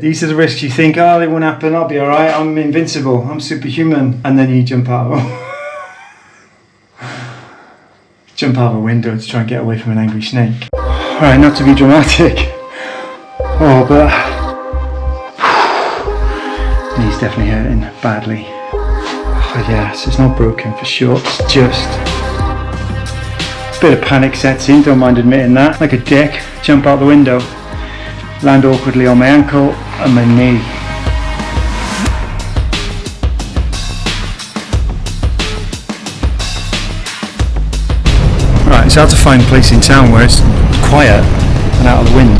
These are the risks you think, oh, they won't happen, I'll be alright, I'm invincible, I'm superhuman. And then you jump out of a window to try and get away from an angry snake. Alright, not to be dramatic. Oh, but knee's definitely hurting badly. Oh yes, it's not broken for sure, it's just a bit of panic sets in, don't mind admitting that. Like a dick, jump out the window, land awkwardly on my ankle and my knee. Right, it's hard to find a place in town where it's quiet and out of the wind.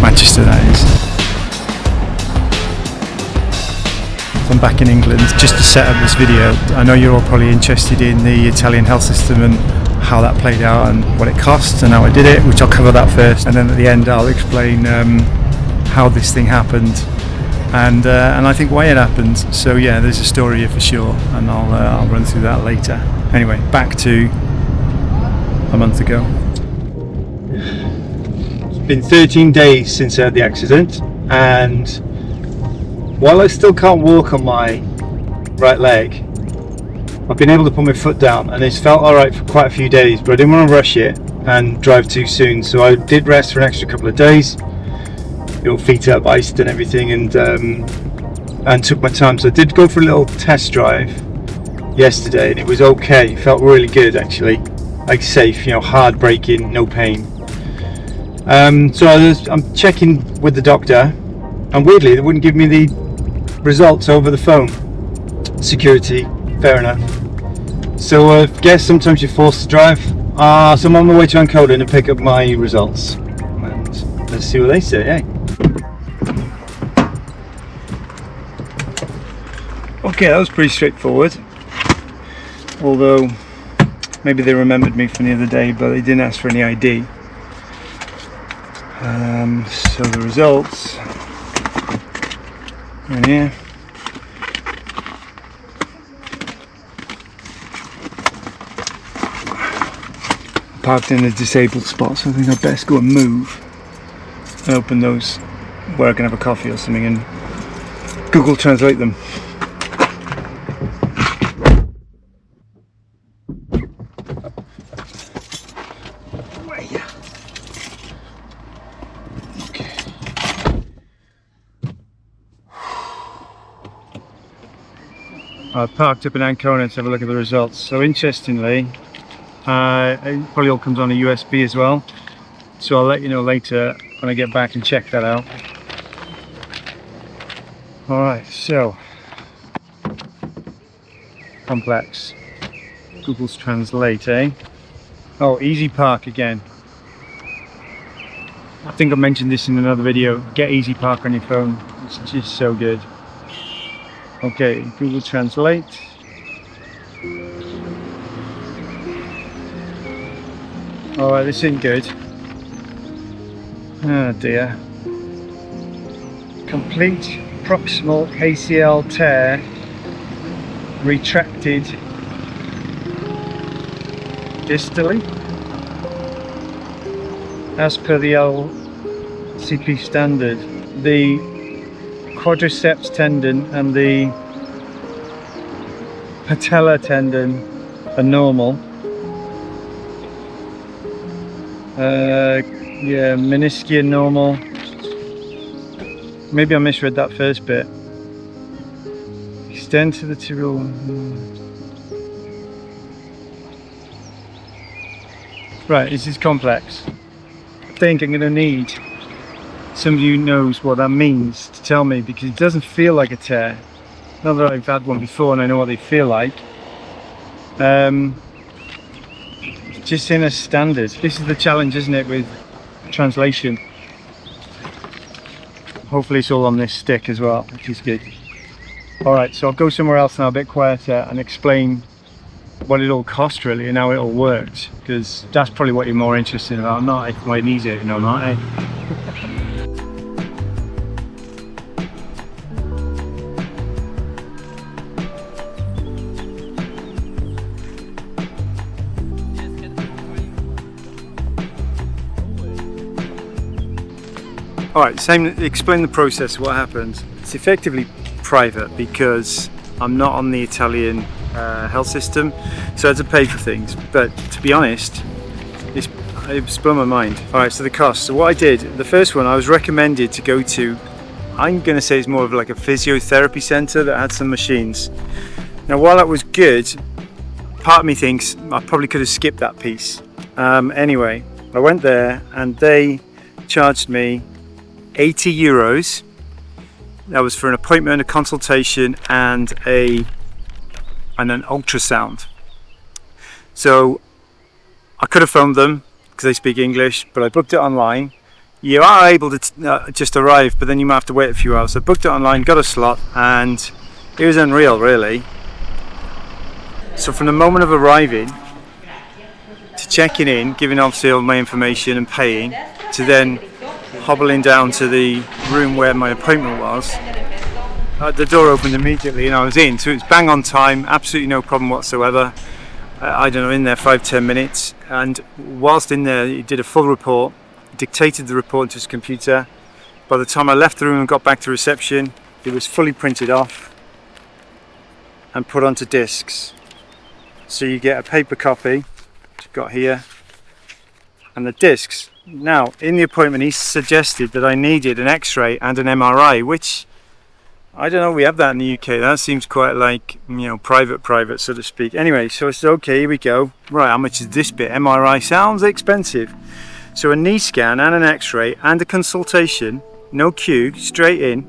Manchester, that is. I'm back in England just to set up this video. I know you're all probably interested in the Italian health system and how that played out and what it cost and how I did it, which I'll cover that first, and then at the end I'll explain how this thing happened and I think why it happened. So yeah, there's a story here for sure, and I'll run through that later. Anyway, back to a month ago. It's been 13 days since I had the accident, and while I still can't walk on my right leg, I've been able to put my foot down, and it's felt alright for quite a few days, but I didn't want to rush it and drive too soon, so I did rest for an extra couple of days. Your feet up, iced and everything, and took my time. So I did go for a little test drive yesterday, and it was okay. It felt really good actually, like safe, you know, hard braking, no pain. So I'm checking with the doctor, and weirdly they wouldn't give me the results over the phone. Security, fair enough. So I guess sometimes you're forced to drive. So I'm on my way to Ancona to pick up my results, and let's see what they say, eh? Okay, that was pretty straightforward, although maybe they remembered me from the other day, but they didn't ask for any ID. So the results right here. Parked in a disabled spot, so I think I'd best go and move and open those where I can have a coffee or something and Google Translate them. I parked up in Ancona to have a look at the results. So interestingly, it probably all comes on a USB as well. So I'll let you know later when I get back and check that out. Alright, so complex. Google's Translate, eh? Oh, Easy Park again. I think I mentioned this in another video. Get Easy Park on your phone. It's just so good. Okay, Google Translate. Alright, this ain't good. Oh dear. Complete proximal ACL tear retracted distally as per the LCP standard. The quadriceps tendon and the patella tendon are normal. Yeah, meniscus normal. Maybe I misread that first bit. Extend to the tibial. Right, this is complex. I think I'm going to need somebody who knows what that means to tell me, because it doesn't feel like a tear. Not that I've had one before and I know what they feel like. Just in a standard. This is the challenge, isn't it, with translation. Hopefully it's all on this stick as well, which is good. Alright, so I'll go somewhere else now, a bit quieter, and explain what it all cost really and how it all worked, because that's probably what you're more interested about, not if my knees hurting or not, eh? Alright, same. Explain the process, what happens. It's effectively private because I'm not on the Italian health system, so I had to pay for things. But to be honest, it's blown my mind. Alright, so the cost. So what I did, the first one, I was recommended to go to, I'm going to say it's more of like a physiotherapy centre that had some machines. Now while that was good, part of me thinks I probably could have skipped that piece. Anyway, I went there and they charged me €80. That was for an appointment, a consultation, and an ultrasound. So I could have phoned them because they speak English, but I booked it online. You are able to just arrive, but then you might have to wait a few hours. So I booked it online, got a slot, and it was unreal, really. So from the moment of arriving to checking in, giving obviously all my information and paying, to then hobbling down to the room where my appointment was, the door opened immediately and I was in. So it was bang on time, absolutely no problem whatsoever. I don't know, in there 5-10 minutes, and whilst in there he did a full report, dictated the report into his computer. By the time I left the room and got back to reception, it was fully printed off and put onto discs. So you get a paper copy, which I've got here, and the discs. Now in the appointment he suggested that I needed an x-ray and an MRI, which I don't know, we have that in the UK. That seems quite like, you know, private so to speak. Anyway, so I said, okay, here we go. Right, how much is this bit? MRI sounds expensive. So a knee scan and an x-ray and a consultation, no queue, straight in,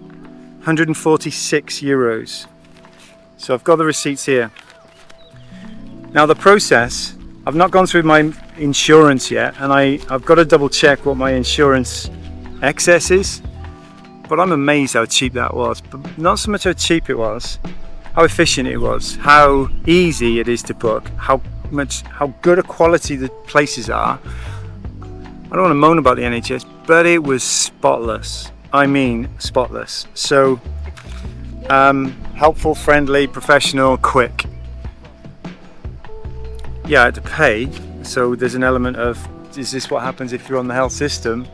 €146. So I've got the receipts here. Now the process, I've not gone through my insurance yet, and I've got to double check what my insurance excess is. But I'm amazed how cheap that was. But not so much how cheap it was, how efficient it was, how easy it is to book, how good a quality the places are. I don't want to moan about the NHS, but it was spotless. I mean spotless. So helpful, friendly, professional, quick. Yeah, I had to pay, so there's an element of, is this what happens if you're on the health system?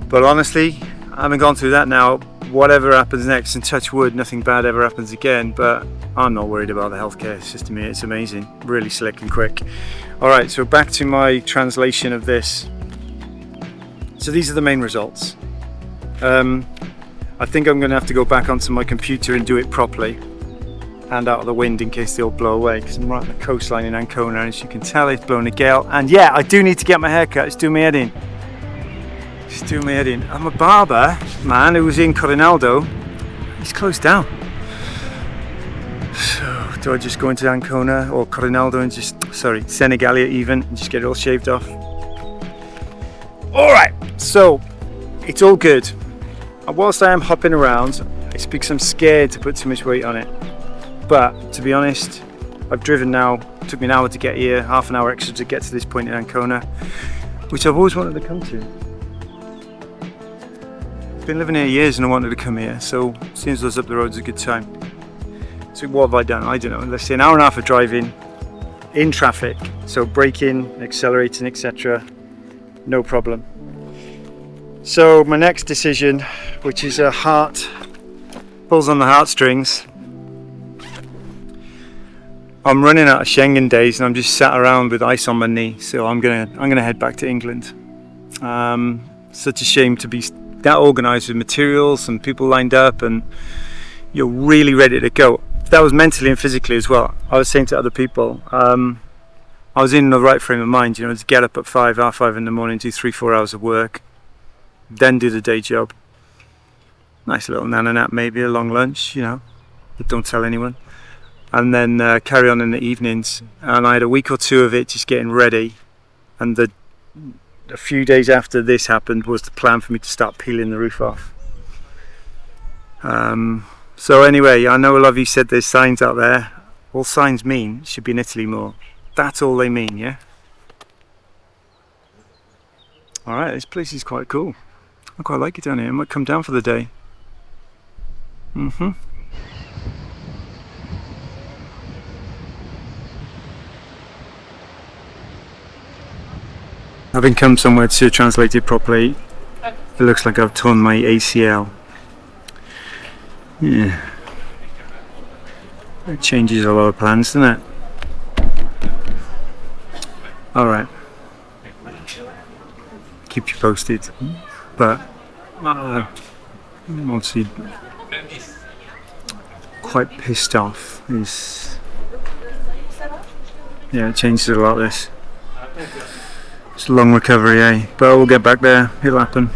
But honestly, I haven't gone through that now. Whatever happens next, and touch wood, nothing bad ever happens again, but I'm not worried about the healthcare system here. It's amazing, really slick and quick. Alright, so back to my translation of this. So these are the main results. I think I'm going to have to go back onto my computer and do it properly, and out of the wind in case they all blow away, because I'm right on the coastline in Ancona, and as you can tell it's blowing a gale. And yeah, I do need to get my hair cut. It's doing my head in. It's doing my head in. I'm a barber man who was in Corinaldo. He's closed down. So do I just go into Ancona or Corinaldo and just, sorry, Senegalia even, and just get it all shaved off? Alright, so it's all good. And whilst I am hopping around, it's because I'm scared to put too much weight on it. But to be honest, I've driven now, it took me an hour to get here, half an hour extra to get to this point in Ancona, which I've always wanted to come to. I've been living here years and I wanted to come here, so as soon as I was up the road's a good time. So what have I done? I don't know, let's say an hour and a half of driving in traffic, so braking, accelerating, etc. No problem. So my next decision, which is a heart, pulls on the heartstrings. I'm running out of Schengen days and I'm just sat around with ice on my knee, so I'm gonna head back to England. Such a shame to be that organised with materials and people lined up and you're really ready to go. That was mentally and physically as well. I was saying to other people, I was in the right frame of mind, you know, to get up at 5, half 5 in the morning, do 3-4 hours of work, then do the day job. Nice little nana nap, maybe a long lunch, you know, but don't tell anyone. And then carry on in the evenings. And I had a week or two of it just getting ready, and a few days after this happened was the plan for me to start peeling the roof off. So anyway, I know a lot of you said there's signs out there. All signs mean should be in Italy more. That's all they mean, yeah? Alright, this place is quite cool. I quite like it down here. I might come down for the day. having come somewhere to translate it properly, it looks like I've torn my ACL. Yeah. It changes a lot of plans, doesn't it? Alright. Keep you posted. But I'm obviously quite pissed off. Yeah, it changes a lot, this. It's a long recovery, eh? But we'll get back there, it'll happen.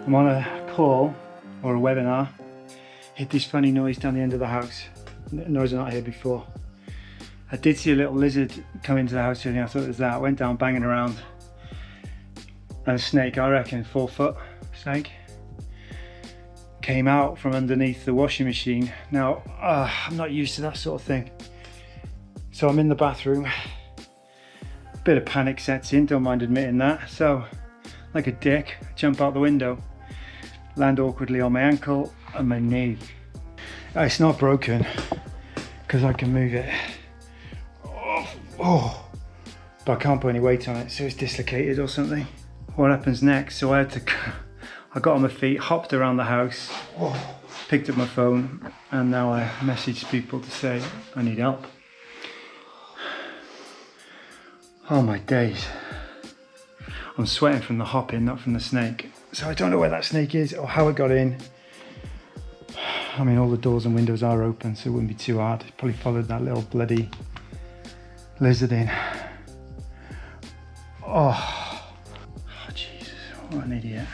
I'm on a call or a webinar. Hit this funny noise down the end of the house. Noise I've not heard before. I did see a little lizard come into the house and I thought it was that. Went down banging around. And a snake, I reckon 4 foot snake, came out from underneath the washing machine. Now, I'm not used to that sort of thing. So I'm in the bathroom. A bit of panic sets in, don't mind admitting that. So, like a dick, I jump out the window. Land awkwardly on my ankle and my knee. It's not broken because I can move it. Oh, but I can't put any weight on it, so it's dislocated or something. What happens next? So I got on my feet, hopped around the house, picked up my phone, and now I message people to say I need help. Oh my days. I'm sweating from the hopping, not from the snake. So I don't know where that snake is or how it got in. I mean, all the doors and windows are open, so it wouldn't be too hard. It probably followed that little bloody lizard in. Oh Jesus, what an idiot.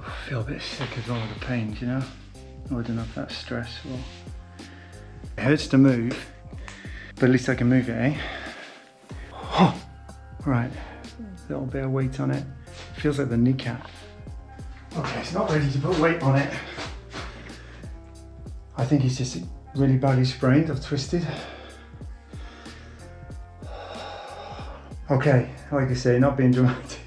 I feel a bit sick as well with the pain, you know? I don't know if that's stressful. It hurts to move, but at least I can move it, eh? Oh, right, a little bit of weight on it. Feels like the kneecap. Okay, it's not ready to put weight on it. I think it's just really badly sprained or twisted. Okay, like I say, not being dramatic.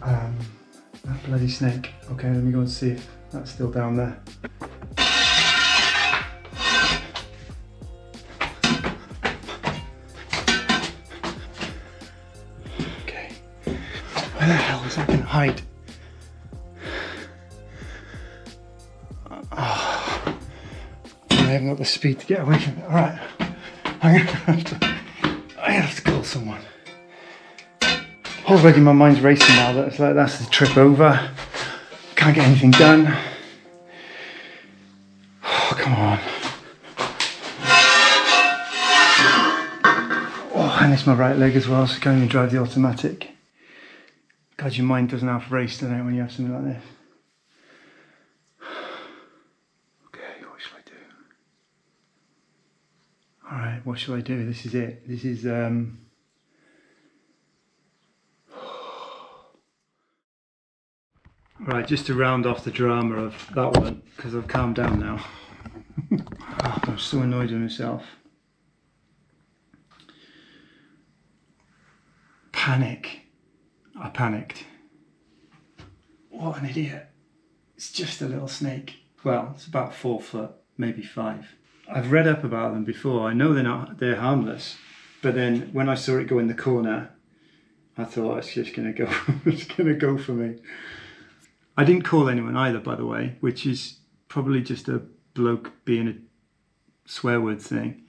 That bloody snake. Okay, let me go and see if that's still down there. Okay, where the hell is that going to hide? Oh, I haven't got the speed to get away from it. All right, I'm gonna have to call someone. Already my mind's racing now. That's like, that's the trip over. Can't get anything done. Oh, come on. Oh, and it's my right leg as well, so I can't even drive the automatic. God, your mind doesn't have race, doesn't it, when you have something like this? Okay, what shall I do? Alright, what shall I do? This is it. This is, Right, just to round off the drama of that one, because I've calmed down now. Oh, I'm so annoyed with myself. Panic. I panicked. What an idiot. It's just a little snake. Well, it's about 4 foot, maybe 5. I've read up about them before. I know they're harmless, but then when I saw it go in the corner, I thought it's just gonna go. It's gonna go for me. I didn't call anyone either, by the way, which is probably just a bloke being a swear word thing.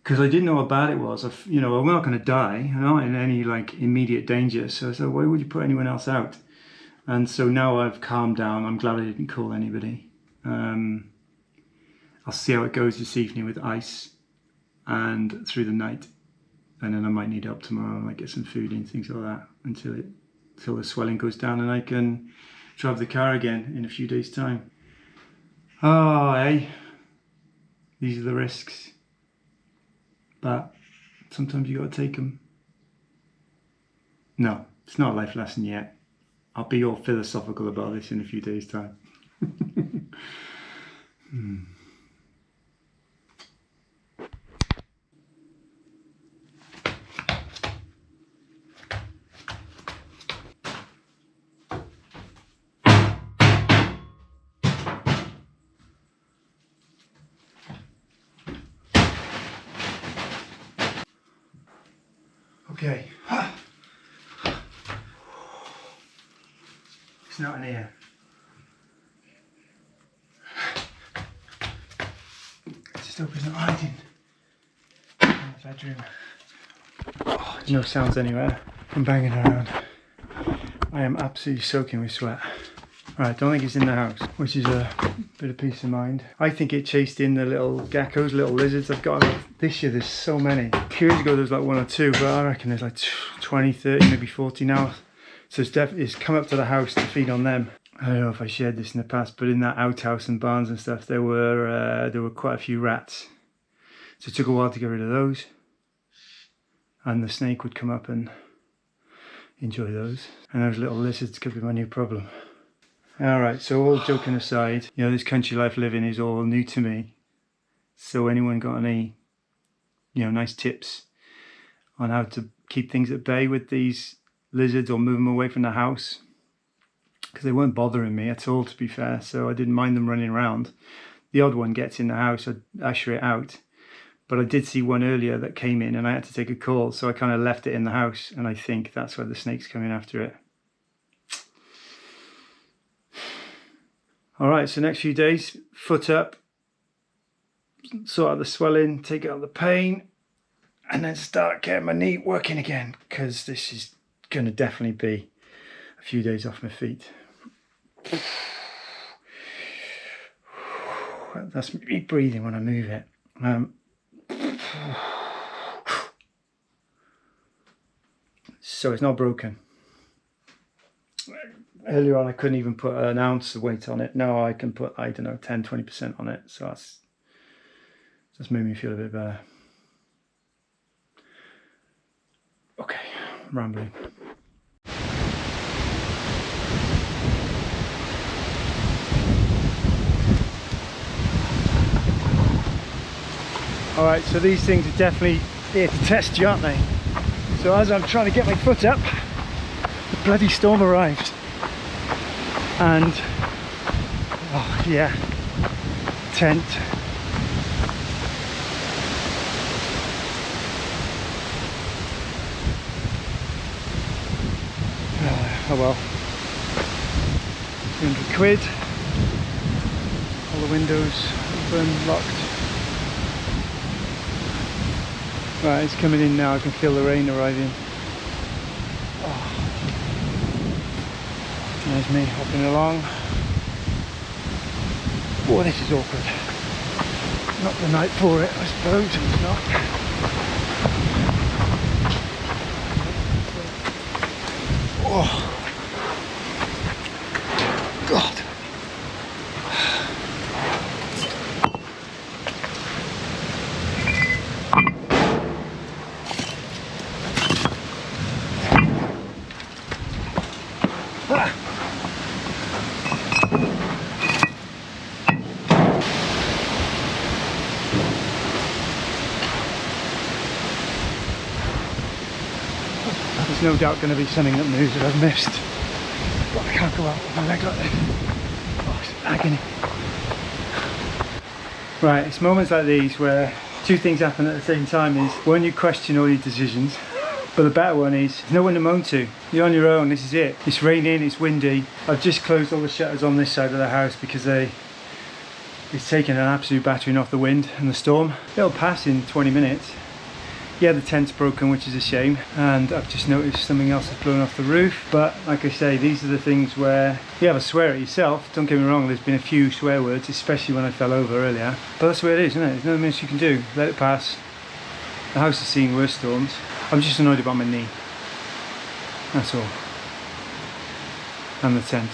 Because I didn't know how bad it was. You know, I'm not going to die. I'm not in any like immediate danger. So I said, why would you put anyone else out? And so now I've calmed down. I'm glad I didn't call anybody. I'll see how it goes this evening with ice and through the night. And then I might need help tomorrow. I might get some food and things like that until the swelling goes down and I can drive the car again in a few days' time. Oh, hey. These are the risks. But sometimes you got to take them. No, it's not a life lesson yet. I'll be all philosophical about this in a few days' time. Okay. It's not in here. Just hope he's not hiding in the bedroom. Oh, no sounds anywhere. I'm banging around. I am absolutely soaking with sweat. Right, don't think it's in the house, which is a bit of peace of mind. I think it chased in the little geckos, little lizards. I've got this year, there's so many. 2 years ago there was like 1 or 2, but I reckon there's like 20, 30, maybe 40 now. So it's come up to the house to feed on them. I don't know if I shared this in the past, but in that outhouse and barns and stuff, there were quite a few rats. So it took a while to get rid of those. And the snake would come up and enjoy those. And those little lizards could be my new problem. Alright, so all joking aside, you know, this country life living is all new to me. So anyone got any, you know, nice tips on how to keep things at bay with these lizards or move them away from the house? Because they weren't bothering me at all, to be fair, so I didn't mind them running around. The odd one gets in the house, I'd usher it out. But I did see one earlier that came in and I had to take a call, so I kind of left it in the house, and I think that's why the snake's coming after it. Alright, so next few days, foot up, sort out the swelling, take out the pain, and then start getting my knee working again, because this is going to definitely be a few days off my feet. That's me breathing when I move it. So it's not broken. Earlier on I couldn't even put an ounce of weight on it. Now I can put, I don't know, 10-20% on it. So that's made me feel a bit better. Okay, I'm rambling. Alright, so these things are definitely here to test you, aren't they? So as I'm trying to get my foot up, the bloody storm arrives. And, oh yeah, tent. Oh well, 200 quid, all the windows open, locked. Right, it's coming in now, I can feel the rain arriving. Oh. There's me hopping along. Oh, this is awkward. Not the night for it, I suppose. It's not. Oh. God. There's no doubt going to be something that moves that I've missed, but I can't go out with my leg like this. Oh, it's agony. Right, it's moments like these where two things happen at the same time. Is when you question all your decisions, But the better one is, there's no one to moan to. You're on your own, this is it. It's raining, it's windy. I've just closed all the shutters on this side of the house because it's taken an absolute battering off the wind and the storm. It'll pass in 20 minutes. Yeah, the tent's broken, which is a shame, and I've just noticed something else has blown off the roof. But like I say, these are the things where you have a swear at yourself. Don't get me wrong, there's been a few swear words, especially when I fell over earlier. But that's the way it is, isn't it? There's nothing else you can do. Let it pass. The house has seen worse storms. I'm just annoyed about my knee. That's all. And the tent.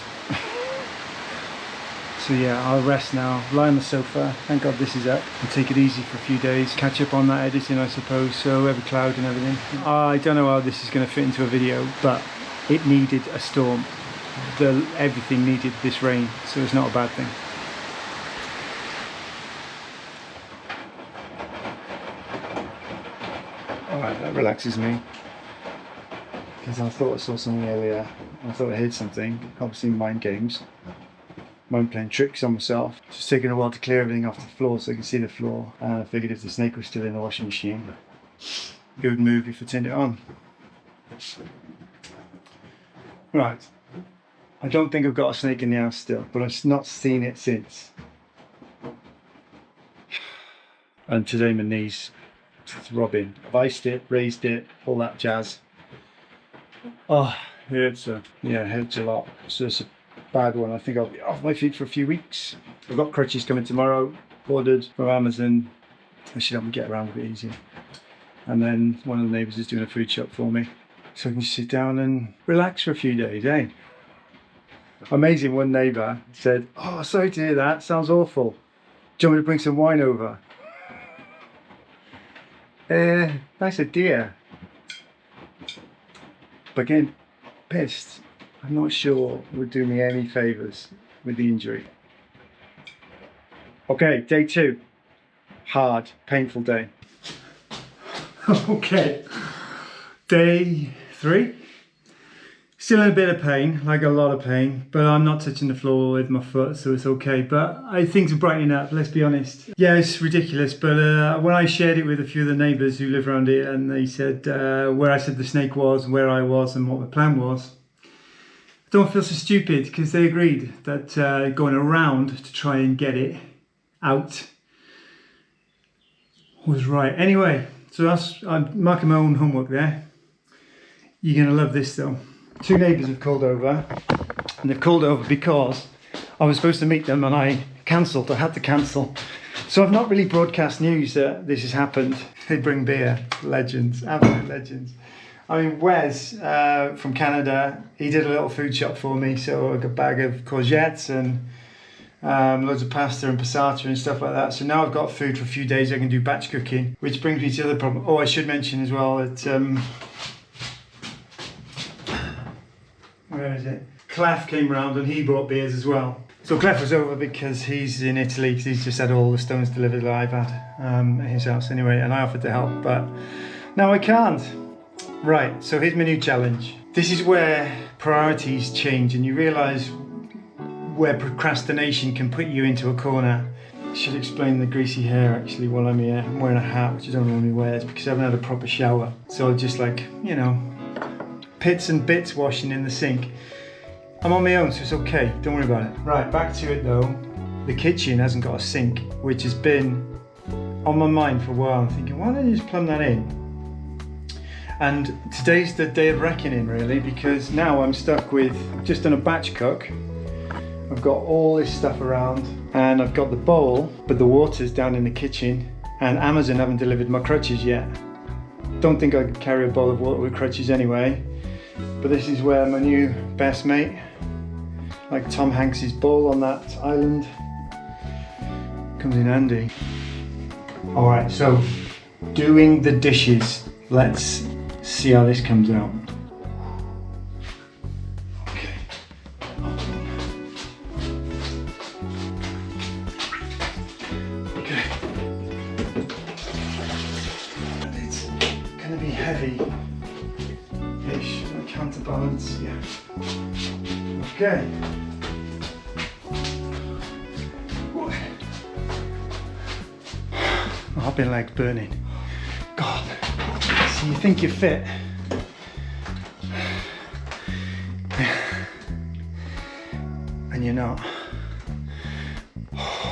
So yeah, I'll rest now, lie on the sofa, thank God this is up, and take it easy for a few days, catch up on that editing I suppose, so every cloud and everything. I don't know how this is going to fit into a video, but it needed a storm. Everything needed this rain, so it's not a bad thing. Alright, that relaxes me, because I thought I saw something earlier, I thought I heard something, obviously mind games. I'm playing tricks on myself. It's just taking a while to clear everything off the floor so I can see the floor. And I figured if the snake was still in the washing machine, it would move if I turned it on. Right. I don't think I've got a snake in the house still, but I've not seen it since. And today my knee's throbbing. I've iced it, raised it, all that jazz. Oh, it hurts. Yeah, it hurts a lot. So it's a bad one. I think I'll be off my feet for a few weeks. I've got crutches coming tomorrow, ordered from Amazon. I should help me get around a bit easier. And then one of the neighbours is doing a food shop for me, so I can just sit down and relax for a few days, eh? Amazing, one neighbour said, "Oh, sorry to hear that, sounds awful. Do you want me to bring some wine over?" Nice idea. But getting pissed, I'm not sure it would do me any favours with the injury. Okay, day 2. Hard, painful day. Okay, day 3. Still in a bit of pain, like a lot of pain, but I'm not touching the floor with my foot, so it's okay. But things are brightening up, let's be honest. Yeah, it's ridiculous, but when I shared it with a few of the neighbours who live around here, and they said where I said the snake was, where I was, and what the plan was, don't feel so stupid, because they agreed that going around to try and get it out was right. Anyway, so I'm marking my own homework there. You're going to love this though. 2 neighbours have called over, and they've called over because I was supposed to meet them and I cancelled. I had to cancel. So I've not really broadcast news that this has happened. They bring beer. Legends, absolute legends. I mean, Wes from Canada, he did a little food shop for me, so I got a bag of courgettes and loads of pasta and passata and stuff like that. So now I've got food for a few days. I can do batch cooking, which brings me to the other problem. Oh, I should mention as well that where is it? Clef came round and he brought beers as well. So Clef was over because he's in Italy, because he's just had all the stones delivered that I've had at his house anyway, and I offered to help, but now I can't. Right, so here's my new challenge. This is where priorities change and you realise where procrastination can put you into a corner. I should explain the greasy hair actually while I'm here. I'm wearing a hat, which I don't normally wear, it's because I haven't had a proper shower. So just like, you know, pits and bits washing in the sink. I'm on my own, so it's okay, don't worry about it. Right, back to it though. The kitchen hasn't got a sink, which has been on my mind for a while. I'm thinking, why don't you just plumb that in? And today's the day of reckoning really, because now I'm stuck with, just done a batch cook. I've got all this stuff around and I've got the bowl, but the water's down in the kitchen and Amazon haven't delivered my crutches yet. Don't think I could carry a bowl of water with crutches anyway, but this is where my new best mate, like Tom Hanks's bowl on that island, comes in handy. All right, so doing the dishes. Let's see how this comes out. Okay. Okay. And it's gonna be heavy-ish. Counterbalance, yeah. Okay. My hopping leg's burning. God. So you think you're fit, and you're not.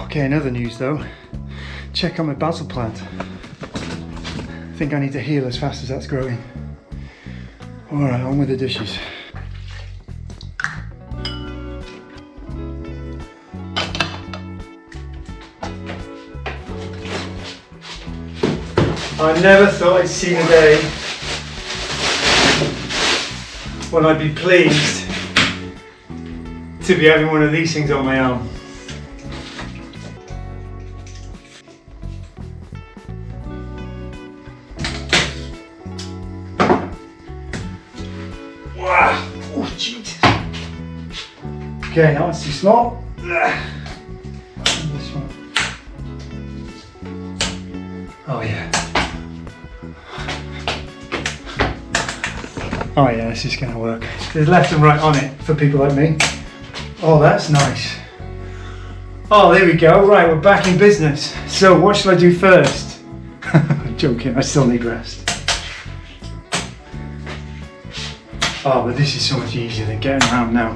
Okay, another news though. Check out my basil plant. I think I need to heal as fast as that's growing. Alright, on with the dishes. I never thought I'd see the day when I'd be pleased to be having one of these things on my own. Wow! Oh, jeez. Okay, now it's too small. This one. Oh yeah. Oh yeah, this is going to work. There's left and right on it for people like me. Oh, that's nice. Oh, there we go. Right, we're back in business. So what shall I do first? I'm joking, I still need rest. Oh, but this is so much easier than getting around now.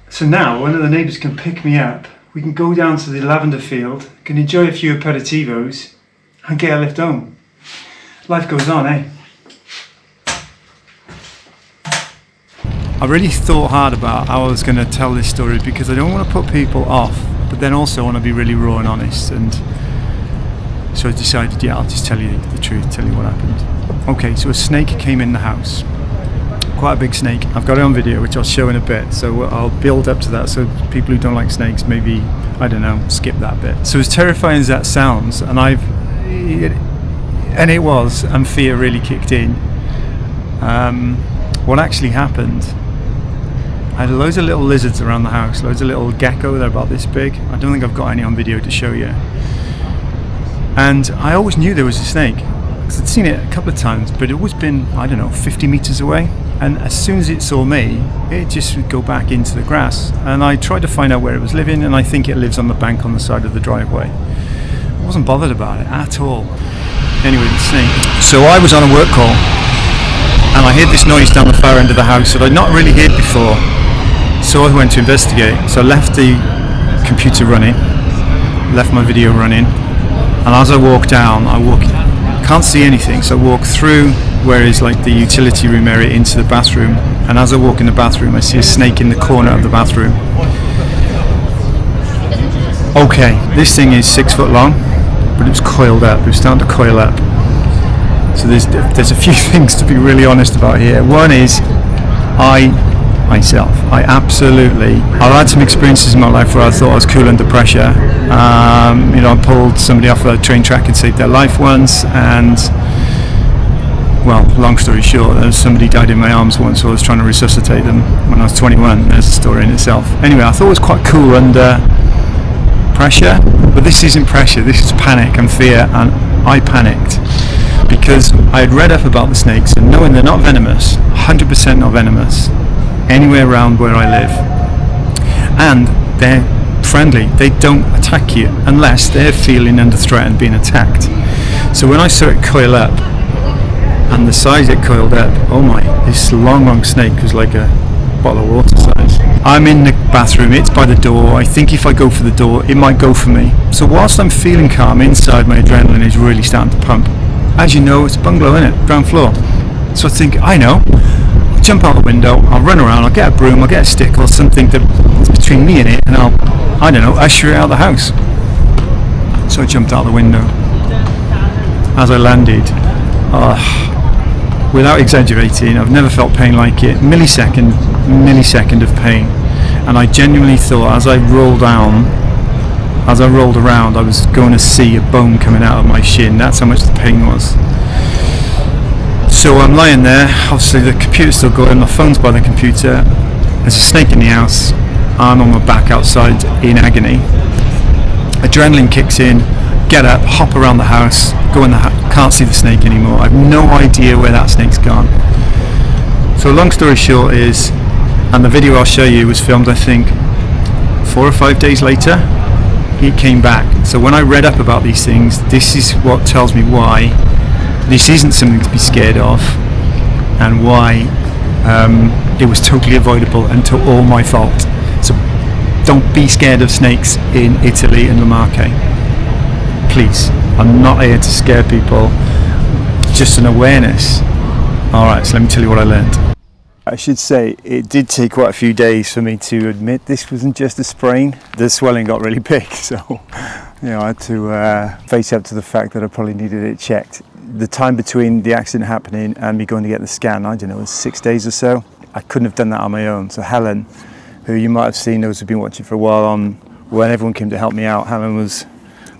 So now, when the neighbours can pick me up, we can go down to the lavender field, can enjoy a few aperitivos, and get a lift home. Life goes on, eh? I really thought hard about how I was going to tell this story because I don't want to put people off, but then also want to be really raw and honest. And so I decided, yeah, I'll just tell you the truth, tell you what happened. Okay, so a snake came in the house. Quite a big snake. I've got it on video, which I'll show in a bit. So I'll build up to that. So people who don't like snakes, maybe, I don't know, skip that bit. So as terrifying as that sounds, and it was, and fear really kicked in. What actually happened, I had loads of little lizards around the house, loads of little gecko, they're about this big. I don't think I've got any on video to show you. And I always knew there was a snake, because I'd seen it a couple of times, but it always been, I don't know, 50 meters away. And as soon as it saw me, it just would go back into the grass. And I tried to find out where it was living, and I think it lives on the bank on the side of the driveway. I wasn't bothered about it at all. Anyway, the snake. So I was on a work call and I heard this noise down the far end of the house that I'd not really heard before. So I went to investigate. So I left the computer running, left my video running, and as I walk down, can't see anything. So I walk through where is like the utility room area into the bathroom, and as I walk in the bathroom, I see a snake in the corner of the bathroom. Okay, this thing is 6 foot long. But it was coiled up, it was starting to coil up. So there's a few things to be really honest about here. One is, I've had some experiences in my life where I thought I was cool under pressure. I pulled somebody off a train track and saved their life once, and well, long story short, somebody died in my arms once, so I was trying to resuscitate them when I was 21. There's a story in itself. Anyway, I thought it was quite cool under pressure, but this isn't pressure, this is panic and fear, and I panicked because I had read up about the snakes and knowing they're not venomous, 100% not venomous, anywhere around where I live, and they're friendly, they don't attack you unless they're feeling under threat and being attacked. So when I saw it coil up, and the size it coiled up, oh my, this long snake was like a bottle of water size. I'm in the bathroom, it's by the door. I think if I go for the door, it might go for me. So whilst I'm feeling calm inside, my adrenaline is really starting to pump. As you know, it's a bungalow, innit? Ground floor. So I think, I know, I'll jump out the window, I'll run around, I'll get a broom, I'll get a stick or something that's between me and it, and I'll, I don't know, usher it out of the house. So I jumped out the window. As I landed, without exaggerating, I've never felt pain like it. Millisecond of pain. And I genuinely thought as I rolled around, I was going to see a bone coming out of my shin. That's how much the pain was. So I'm lying there, obviously the computer's still going, my phone's by the computer, there's a snake in the house, I'm on my back outside in agony. Adrenaline kicks in, get up, hop around the house, go in the house, can't see the snake anymore. I have no idea where that snake's gone. So long story short is, and the video I'll show you was filmed I think 4 or 5 days later, it came back. So when I read up about these things, this is what tells me why this isn't something to be scared of, and why it was totally avoidable and all my fault. So don't be scared of snakes in Italy and Marche. Please, I'm not here to scare people, just an awareness. Alright, so let me tell you what I learned. I should say it did take quite a few days for me to admit this wasn't just a sprain. The swelling got really big, so I had to face up to the fact that I probably needed it checked. The time between the accident happening and me going to get the scan, I don't know, it was 6 days or so. I couldn't have done that on my own. So Helen, who you might have seen, those who've been watching for a while, on when everyone came to help me out, Helen was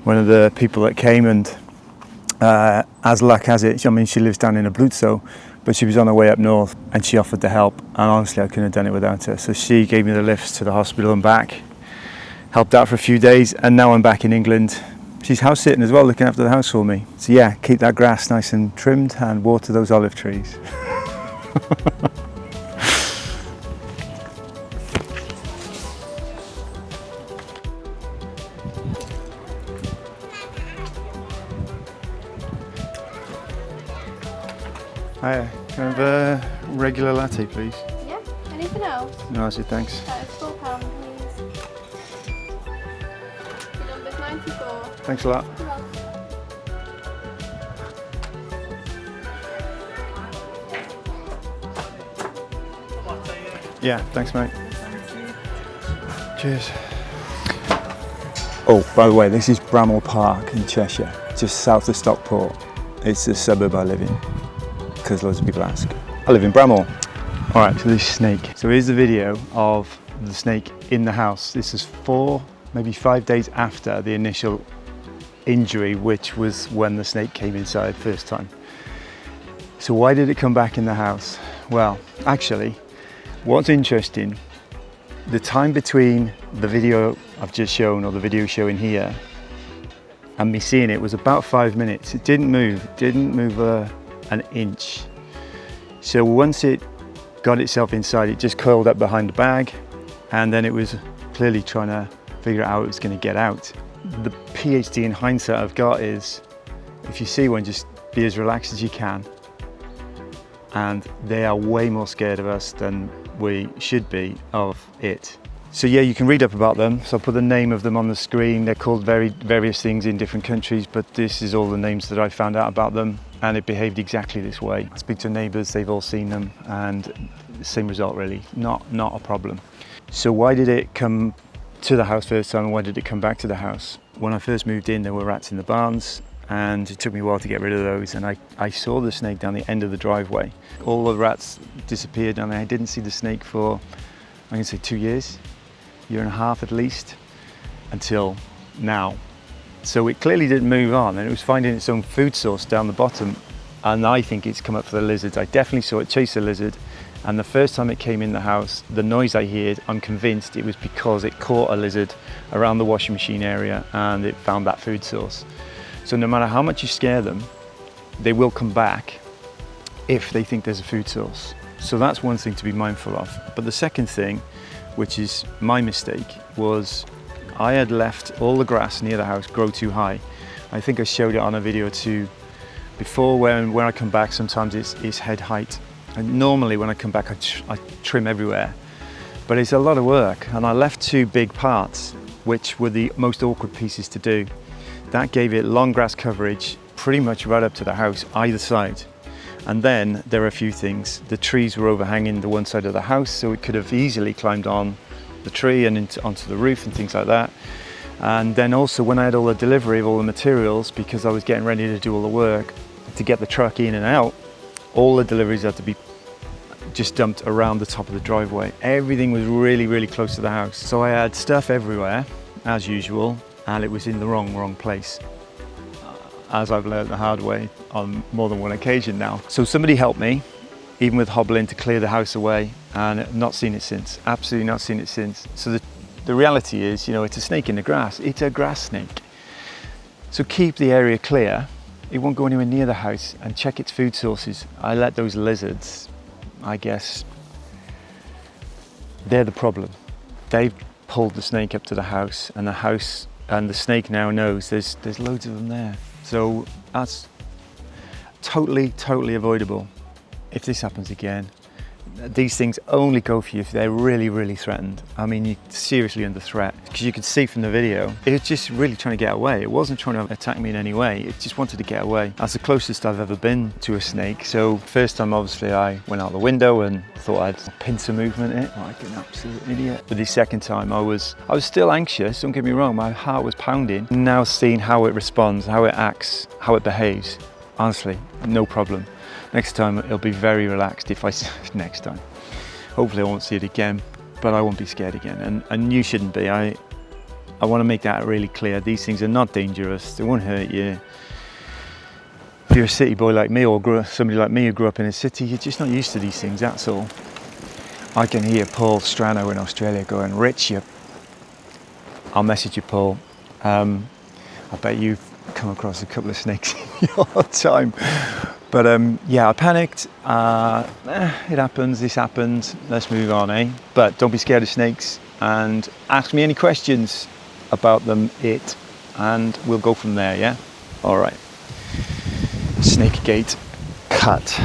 one of the people that came, and as luck has it, I mean, she lives down in Abruzzo, but she was on her way up north and she offered to help, and honestly I couldn't have done it without her. So she gave me the lifts to the hospital and back, helped out for a few days, and now I'm back in England. She's house sitting as well, looking after the house for me. So yeah, keep that grass nice and trimmed and water those olive trees. Hiya, can I have a regular latte, please? Yeah, anything else? No, I said thanks. That is £4, please. Your number's 94. Thanks a lot. You're welcome. Yeah, thanks mate. Cheers. Oh, by the way, this is Bramall Park in Cheshire, just south of Stockport. It's the suburb I live in, because loads of people ask. I live in Bramall. All right, so this snake. So here's the video of the snake in the house. This is 4, maybe 5 days after the initial injury, which was when the snake came inside first time. So why did it come back in the house? Well, actually, what's interesting, the time between the video I've just shown, or the video showing here, and me seeing it was about 5 minutes. It didn't move an inch. So once it got itself inside, it just curled up behind the bag, and then it was clearly trying to figure out how it was going to get out. The PhD in hindsight I've got is, if you see one, just be as relaxed as you can. And they are way more scared of us than we should be of it. So yeah, you can read up about them. So I'll put the name of them on the screen. They're called various things in different countries, but this is all the names that I found out about them, and it behaved exactly this way. I speak to neighbours, they've all seen them, and same result really, not a problem. So why did it come to the house first time, and why did it come back to the house? When I first moved in, there were rats in the barns, and it took me a while to get rid of those, and I saw the snake down the end of the driveway. All the rats disappeared, and I didn't see the snake for, I'm going to say 2 years, year and a half at least, until now. So it clearly didn't move on, and it was finding its own food source down the bottom, and I think it's come up for the lizards. I definitely saw it chase a lizard, and the first time it came in the house, the noise I heard, I'm convinced it was because it caught a lizard around the washing machine area and it found that food source. So no matter how much you scare them, they will come back if they think there's a food source. So that's one thing to be mindful of. But the second thing, which is my mistake, was I had left all the grass near the house grow too high. I think I showed it on a video too before, when I come back sometimes it's head height. And normally when I come back I trim everywhere. But it's a lot of work, and I left 2 big parts, which were the most awkward pieces to do. That gave it long grass coverage pretty much right up to the house, either side. And then there are a few things. The trees were overhanging the one side of the house, so it could have easily climbed on the tree and onto the roof and things like that. And then also when I had all the delivery of all the materials, because I was getting ready to do all the work to get the truck in and out, all the deliveries had to be just dumped around the top of the driveway. Everything was really close to the house. So I had stuff everywhere, as usual, and it was in the wrong place, as I've learned the hard way on more than one occasion now. So somebody helped me, even with hobbling, to clear the house away, and I've not seen it since, absolutely not seen it since. So the reality is, it's a snake in the grass, it's a grass snake. So keep the area clear, it won't go anywhere near the house, and check its food sources. I let those lizards, I guess, they're the problem. They've pulled the snake up to the house, and the snake now knows there's loads of them there. So that's totally avoidable. If this happens again, these things only go for you if they're really, really threatened. I mean, you're seriously under threat, because you could see from the video, it was just really trying to get away. It wasn't trying to attack me in any way. It just wanted to get away. That's the closest I've ever been to a snake. So first time, obviously, I went out the window and thought I'd pincer movement it like an absolute idiot. But the second time, I was still anxious, don't get me wrong, my heart was pounding. Now seeing how it responds, how it acts, how it behaves, honestly, no problem. Next time it'll be very relaxed if I, next time. Hopefully I won't see it again, but I won't be scared again. And you shouldn't be. I want to make that really clear. These things are not dangerous, they won't hurt you. If you're a city boy like me, or somebody like me who grew up in a city, you're just not used to these things, that's all. I can hear Paul Strano in Australia going, Rich, I'll message you, Paul. I bet you've come across a couple of snakes in your time. But yeah, I panicked. It happens, this happened, let's move on, eh? But don't be scared of snakes, and ask me any questions about them, and we'll go from there, yeah? All right. Snake gate cut.